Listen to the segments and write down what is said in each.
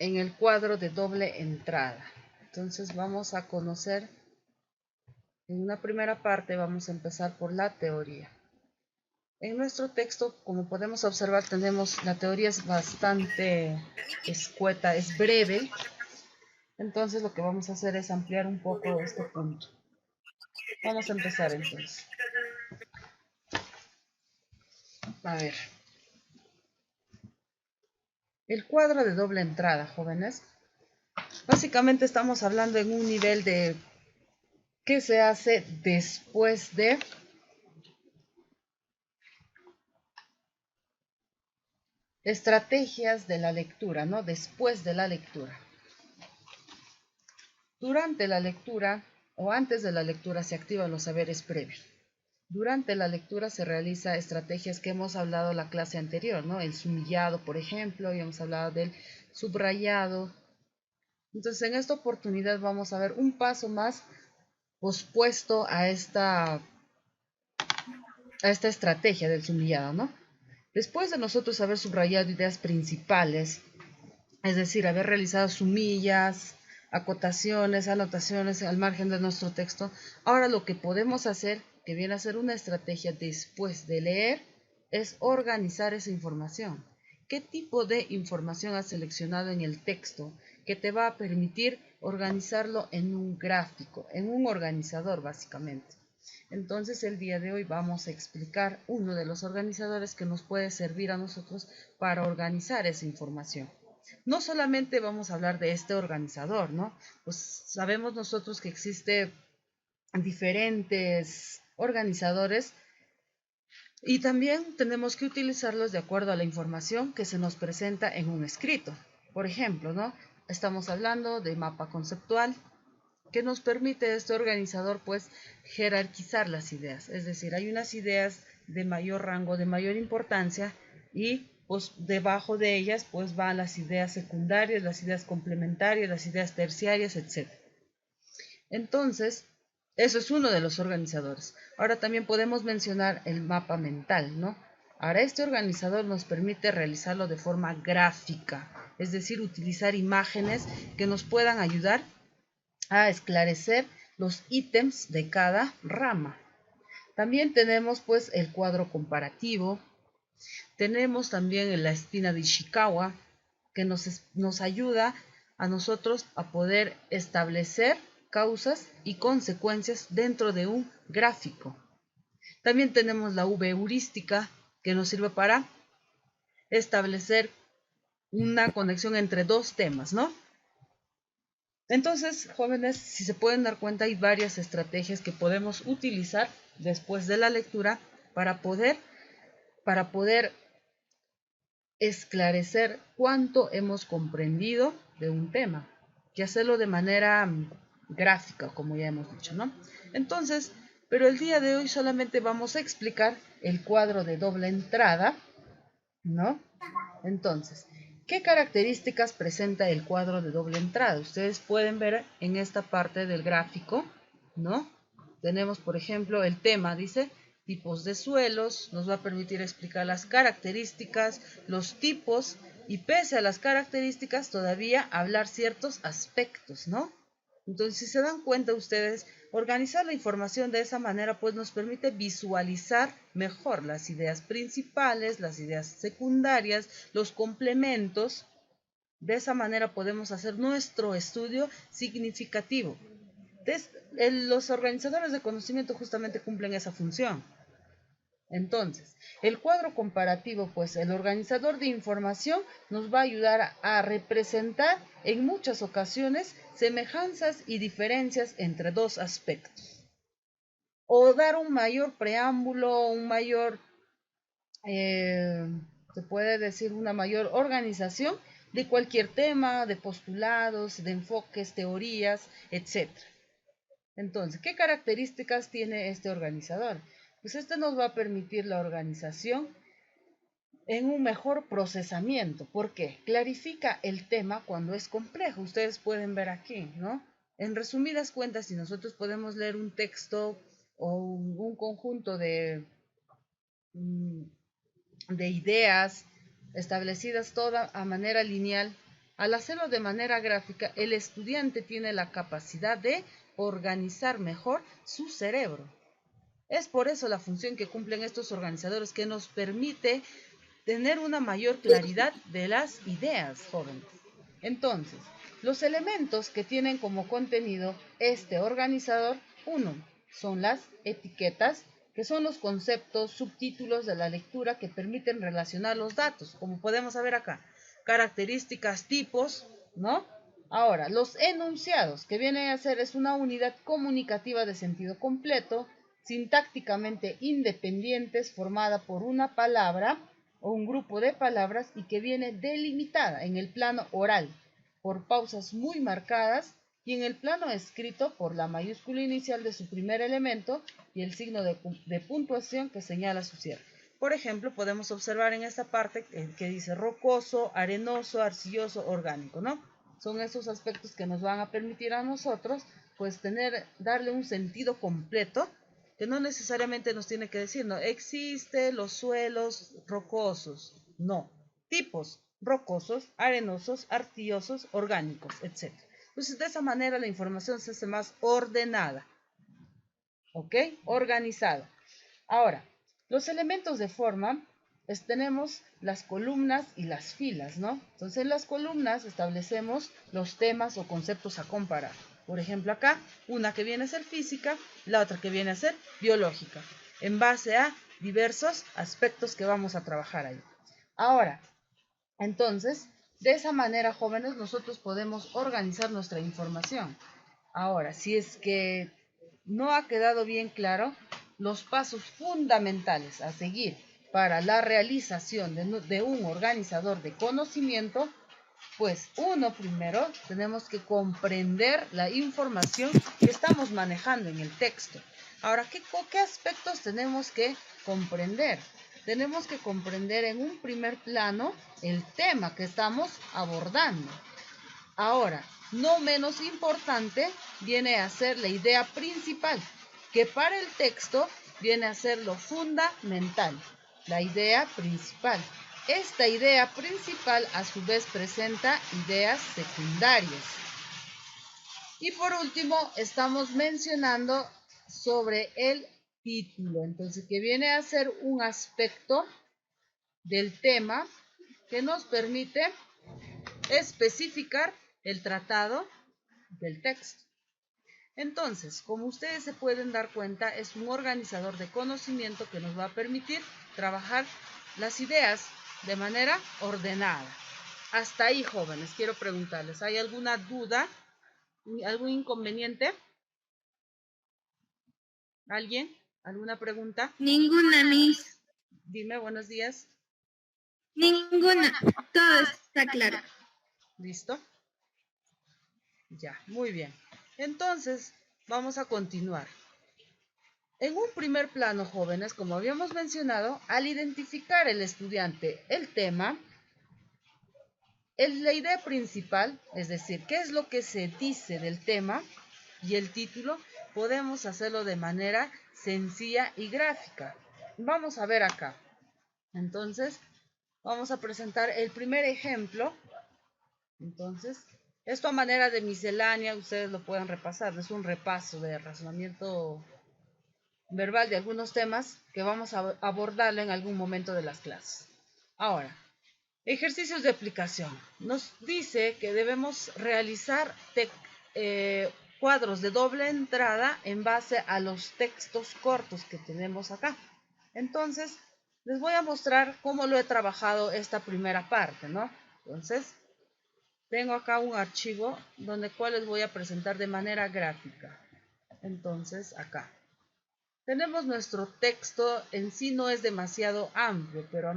en el cuadro de doble entrada. Entonces vamos a conocer, en una primera parte vamos a empezar por la teoría. En nuestro texto, como podemos observar, tenemos la teoría es bastante escueta, es breve. Entonces lo que vamos a hacer es ampliar un poco este punto. Vamos a empezar entonces. A ver. El cuadro de doble entrada, jóvenes. Básicamente estamos hablando en un nivel de qué se hace después de estrategias de la lectura, ¿no? Después de la lectura. Durante la lectura o antes de la lectura se activan los saberes previos. Durante la lectura se realiza estrategias que hemos hablado en la clase anterior, ¿no? El sumillado, por ejemplo, y hemos hablado del subrayado. Entonces, en esta oportunidad vamos a ver un paso más pospuesto a esta estrategia del sumillado, ¿no? Después de nosotros haber subrayado ideas principales, es decir, haber realizado sumillas, acotaciones, anotaciones al margen de nuestro texto, ahora lo que podemos hacer, que viene a ser una estrategia después de leer, es organizar esa información. ¿Qué tipo de información has seleccionado en el texto que te va a permitir organizarlo en un gráfico, en un organizador básicamente? Entonces el día de hoy vamos a explicar uno de los organizadores que nos puede servir a nosotros para organizar esa información. No solamente vamos a hablar de este organizador, ¿no? Pues sabemos nosotros que existe diferentes organizadores y también tenemos que utilizarlos de acuerdo a la información que se nos presenta en un escrito. Por ejemplo, ¿no? Estamos hablando de mapa conceptual, que nos permite este organizador pues jerarquizar las ideas, es decir, hay unas ideas de mayor rango, de mayor importancia y pues debajo de ellas pues van las ideas secundarias, las ideas complementarias, las ideas terciarias, etc. Entonces, eso es uno de los organizadores. Ahora también podemos mencionar el mapa mental, ¿no? Ahora este organizador nos permite realizarlo de forma gráfica, es decir, utilizar imágenes que nos puedan ayudar a esclarecer los ítems de cada rama. También tenemos pues el cuadro comparativo, tenemos también la espina de Ishikawa que nos ayuda a nosotros a poder establecer causas y consecuencias dentro de un gráfico. También tenemos la V heurística que nos sirve para establecer una conexión entre dos temas, ¿no? Entonces, jóvenes, si se pueden dar cuenta, hay varias estrategias que podemos utilizar después de la lectura para poder esclarecer cuánto hemos comprendido de un tema y hacerlo de manera gráfica, como ya hemos dicho, ¿no? Entonces, pero el día de hoy solamente vamos a explicar el cuadro de doble entrada, ¿no? Entonces, ¿qué características presenta el cuadro de doble entrada? Ustedes pueden ver en esta parte del gráfico, ¿no? Tenemos, por ejemplo, el tema, dice, tipos de suelos, nos va a permitir explicar las características, los tipos, y pese a las características, todavía hablar ciertos aspectos, ¿no? Entonces, si se dan cuenta ustedes, organizar la información de esa manera pues nos permite visualizar mejor las ideas principales, las ideas secundarias, los complementos. De esa manera podemos hacer nuestro estudio significativo. Los organizadores de conocimiento justamente cumplen esa función. Entonces, el cuadro comparativo, pues el organizador de información nos va a ayudar a representar en muchas ocasiones semejanzas y diferencias entre dos aspectos. O dar un mayor preámbulo, se puede decir una mayor organización de cualquier tema, de postulados, de enfoques, teorías, etc. Entonces, ¿qué características tiene este organizador? Pues este nos va a permitir la organización en un mejor procesamiento. ¿Por qué? Clarifica el tema cuando es complejo. Ustedes pueden ver aquí, ¿no? En resumidas cuentas, si nosotros podemos leer un texto o un conjunto de ideas establecidas toda a manera lineal Al hacerlo de manera gráfica, el estudiante tiene la capacidad de organizar mejor su cerebro. Es por eso la función que cumplen estos organizadores, que nos permite tener una mayor claridad de las ideas, jóvenes. Entonces, los elementos que tienen como contenido este organizador, uno, son las etiquetas, que son los conceptos, subtítulos de la lectura que permiten relacionar los datos, como podemos ver acá, características, tipos, ¿no? Ahora, los enunciados, que vienen a ser es una unidad comunicativa de sentido completo, sintácticamente independientes, formada por una palabra o un grupo de palabras y que viene delimitada en el plano oral por pausas muy marcadas y en el plano escrito por la mayúscula inicial de su primer elemento y el signo de puntuación que señala su cierre. Por ejemplo, podemos observar en esta parte que dice rocoso, arenoso, arcilloso, orgánico, ¿no? Son esos aspectos que nos van a permitir a nosotros, pues, darle un sentido completo, que no necesariamente nos tiene que decir, no, existe los suelos rocosos, no, tipos rocosos, arenosos, arcillosos, orgánicos, etc. Entonces, de esa manera la información se hace más ordenada, ¿ok? Organizada. Ahora, los elementos de forma, tenemos las columnas y las filas, ¿no? Entonces, en las columnas establecemos los temas o conceptos a comparar. Por ejemplo, acá, una que viene a ser física, la otra que viene a ser biológica, en base a diversos aspectos que vamos a trabajar ahí. Ahora, entonces, de esa manera, jóvenes, nosotros podemos organizar nuestra información. Ahora, si es que no ha quedado bien claro, los pasos fundamentales a seguir para la realización de un organizador de conocimiento, pues primero tenemos que comprender la información que estamos manejando en el texto. Ahora, ¿qué aspectos tenemos que comprender? Tenemos que comprender en un primer plano el tema que estamos abordando. Ahora, no menos importante, viene a ser la idea principal, que para el texto viene a ser lo fundamental, la idea principal. Esta idea principal a su vez presenta ideas secundarias. Y por último, estamos mencionando sobre el título, entonces que viene a ser un aspecto del tema que nos permite especificar el tratado del texto. Entonces, como ustedes se pueden dar cuenta, es un organizador de conocimiento que nos va a permitir trabajar las ideas de manera ordenada. Hasta ahí, jóvenes, quiero preguntarles, ¿hay alguna duda? ¿Algún inconveniente? ¿Alguien? ¿Alguna pregunta? Ninguna, Miss. Dime, buenos días. Ninguna. Todo está claro. ¿Listo? Ya, muy bien. Entonces, vamos a continuar. En un primer plano, jóvenes, como habíamos mencionado, al identificar el estudiante el tema, la idea principal, es decir, qué es lo que se dice del tema y el título, podemos hacerlo de manera sencilla y gráfica. Vamos a ver acá. Entonces, vamos a presentar el primer ejemplo. Entonces, esto a manera de miscelánea, ustedes lo pueden repasar. Es un repaso de razonamiento verbal de algunos temas que vamos a abordarlo en algún momento de las clases. Ahora, ejercicios de aplicación. Nos dice que debemos realizar cuadros de doble entrada en base a los textos cortos que tenemos acá. Entonces, les voy a mostrar cómo lo he trabajado esta primera parte, ¿no? Entonces, tengo acá un archivo cual les voy a presentar de manera gráfica. Entonces, acá. Tenemos nuestro texto, en sí no es demasiado amplio, pero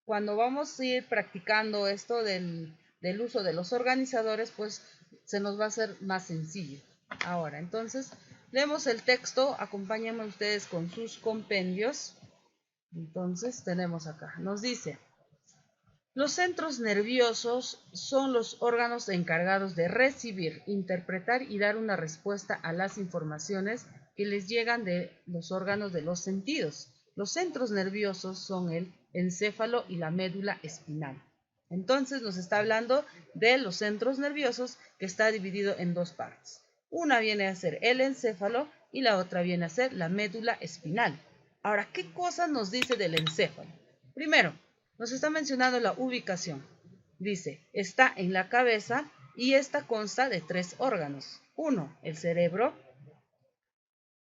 cuando vamos a ir practicando esto del uso de los organizadores, pues se nos va a hacer más sencillo. Ahora, entonces, leemos el texto, acompáñenme ustedes con sus compendios. Entonces, tenemos acá, nos dice: los centros nerviosos son los órganos encargados de recibir, interpretar y dar una respuesta a las informaciones que les llegan de los órganos de los sentidos. Los centros nerviosos son el encéfalo y la médula espinal. Entonces nos está hablando de los centros nerviosos, que está dividido en dos partes. Una viene a ser el encéfalo y la otra viene a ser la médula espinal. Ahora, ¿qué cosa nos dice del encéfalo? Primero, nos está mencionando la ubicación. Dice, está en la cabeza y esta consta de 3 órganos. 1, el cerebro.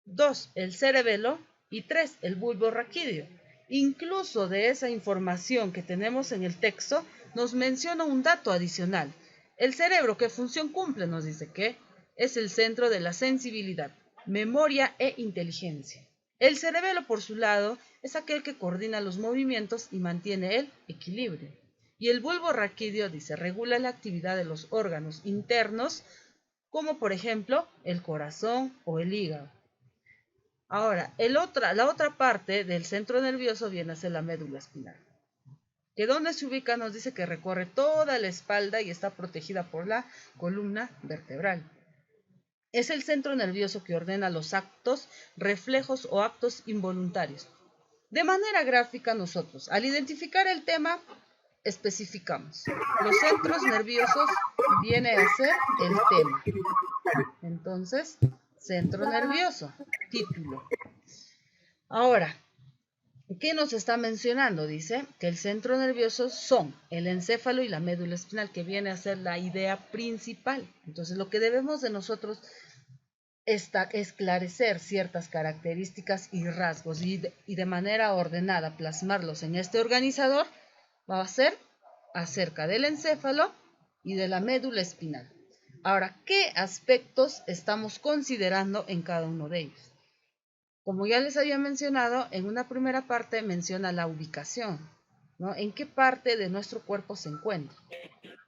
2, el cerebelo. Y 3, el bulbo raquídeo. Incluso de esa información que tenemos en el texto, nos menciona un dato adicional. El cerebro, ¿qué función cumple? Nos dice que es el centro de la sensibilidad, memoria e inteligencia. El cerebelo, por su lado, es aquel que coordina los movimientos y mantiene el equilibrio. Y el bulbo raquídeo, dice, regula la actividad de los órganos internos, como por ejemplo el corazón o el hígado. Ahora, la otra parte del centro nervioso viene a ser la médula espinal, que donde se ubica nos dice que recorre toda la espalda y está protegida por la columna vertebral. Es el centro nervioso que ordena los actos, reflejos o actos involuntarios. De manera gráfica nosotros, al identificar el tema, especificamos. Los centros nerviosos viene a ser el tema. Entonces, centro nervioso, título. Ahora, ¿qué nos está mencionando? Dice que el centro nervioso son el encéfalo y la médula espinal, que viene a ser la idea principal. Entonces, lo que debemos de nosotros esclarecer ciertas características y rasgos y de manera ordenada plasmarlos en este organizador va a ser acerca del encéfalo y de la médula espinal. Ahora, ¿qué aspectos estamos considerando en cada uno de ellos? Como ya les había mencionado, en una primera parte menciona la ubicación, ¿no? En qué parte de nuestro cuerpo se encuentra.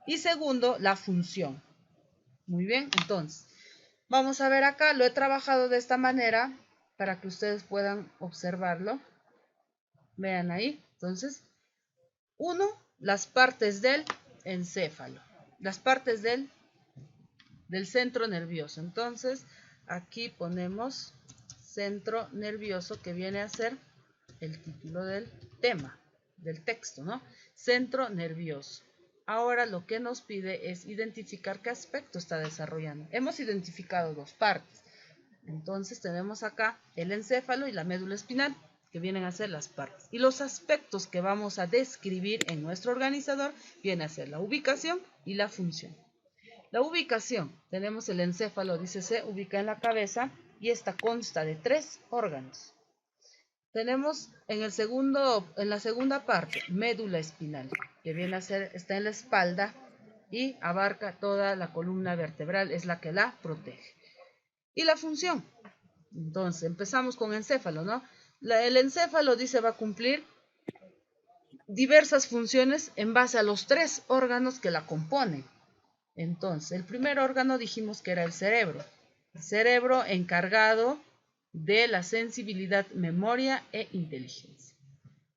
Y segundo, la función. Muy bien, entonces, vamos a ver acá, lo he trabajado de esta manera para que ustedes puedan observarlo. Vean ahí, entonces, 1, las partes del encéfalo, las partes del centro nervioso. Entonces, aquí ponemos centro nervioso, que viene a ser el título del tema, del texto, ¿no? Centro nervioso. Ahora lo que nos pide es identificar qué aspecto está desarrollando. Hemos identificado dos partes. Entonces tenemos acá el encéfalo y la médula espinal, que vienen a ser las partes. Y los aspectos que vamos a describir en nuestro organizador vienen a ser la ubicación y la función. La ubicación, tenemos el encéfalo, dice, se ubica en la cabeza y esta consta de 3 órganos. Tenemos en la segunda parte, médula espinal, que viene a ser, está en la espalda y abarca toda la columna vertebral, es la que la protege. Y la función, entonces empezamos con encéfalo, ¿no? El encéfalo, dice, va a cumplir diversas funciones en base a los 3 órganos que la componen. Entonces, el primer órgano dijimos que era el cerebro encargado de la sensibilidad, memoria e inteligencia.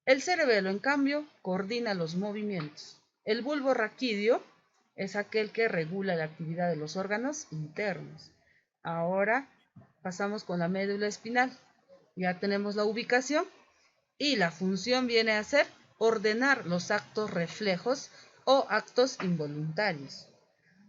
El cerebelo, en cambio, coordina los movimientos. El bulbo raquídeo es aquel que regula la actividad de los órganos internos. Ahora pasamos con la médula espinal. Ya tenemos la ubicación y la función viene a ser ordenar los actos reflejos o actos involuntarios.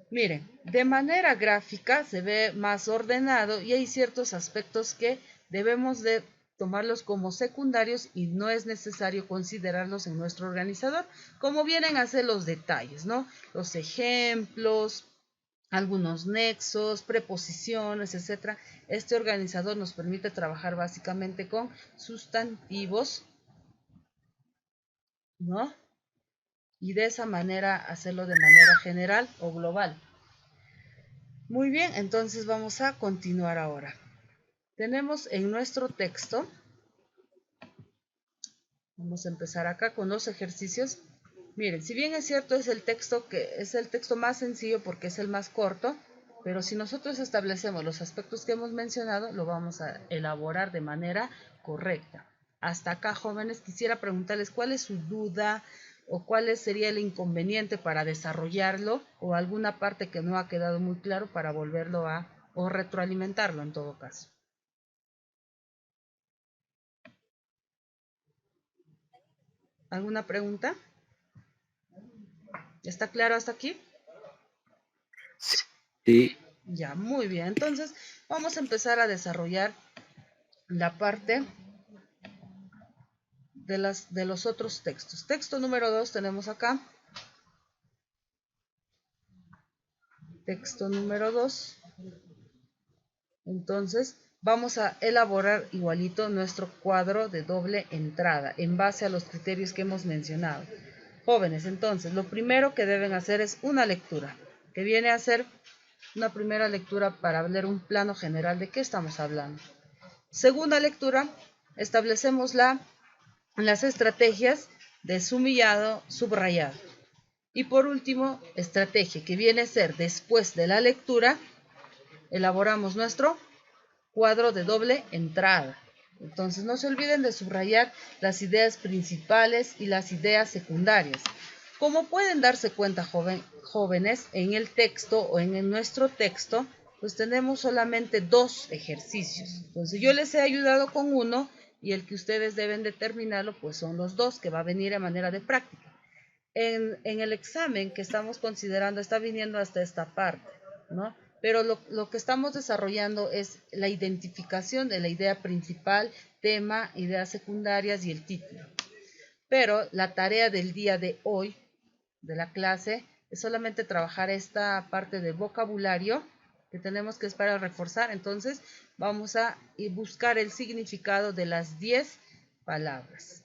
Miren, de manera gráfica se ve más ordenado y hay ciertos aspectos que debemos de tomarlos como secundarios y no es necesario considerarlos en nuestro organizador, como vienen a ser los detalles, ¿no? Los ejemplos, algunos nexos, preposiciones, etc. Este organizador nos permite trabajar básicamente con sustantivos, ¿no? Y de esa manera hacerlo de manera general o global. Muy bien, entonces vamos a continuar ahora. Tenemos en nuestro texto, vamos a empezar acá con los ejercicios. Miren, si bien es cierto, es el texto más sencillo porque es el más corto, pero si nosotros establecemos los aspectos que hemos mencionado, lo vamos a elaborar de manera correcta. Hasta acá, jóvenes, quisiera preguntarles cuál es su duda o cuál sería el inconveniente para desarrollarlo o alguna parte que no ha quedado muy claro para volverlo o retroalimentarlo en todo caso. ¿Alguna pregunta? ¿Está claro hasta aquí? Sí. Ya, muy bien. Entonces, vamos a empezar a desarrollar la parte de los otros textos. Texto número 2 tenemos acá. Texto número 2. Entonces, vamos a elaborar igualito nuestro cuadro de doble entrada en base a los criterios que hemos mencionado. Jóvenes, entonces, lo primero que deben hacer es una lectura, que viene a ser una primera lectura para ver un plano general de qué estamos hablando. Segunda lectura, establecemos las estrategias de sumillado, subrayado. Y por último, estrategia que viene a ser después de la lectura, elaboramos nuestro cuadro de doble entrada. Entonces no se olviden de subrayar las ideas principales y las ideas secundarias. Como pueden darse cuenta, jóvenes, en el texto o en nuestro texto, pues tenemos solamente 2 ejercicios. Entonces yo les he ayudado con uno y el que ustedes deben determinarlo, pues son los 2 que va a venir a manera de práctica. En el examen que estamos considerando está viniendo hasta esta parte, ¿no? Pero lo que estamos desarrollando es la identificación de la idea principal, tema, ideas secundarias y el título. Pero la tarea del día de hoy, de la clase, es solamente trabajar esta parte de vocabulario que tenemos que esperar a reforzar. Entonces, vamos a buscar el significado de las 10 palabras.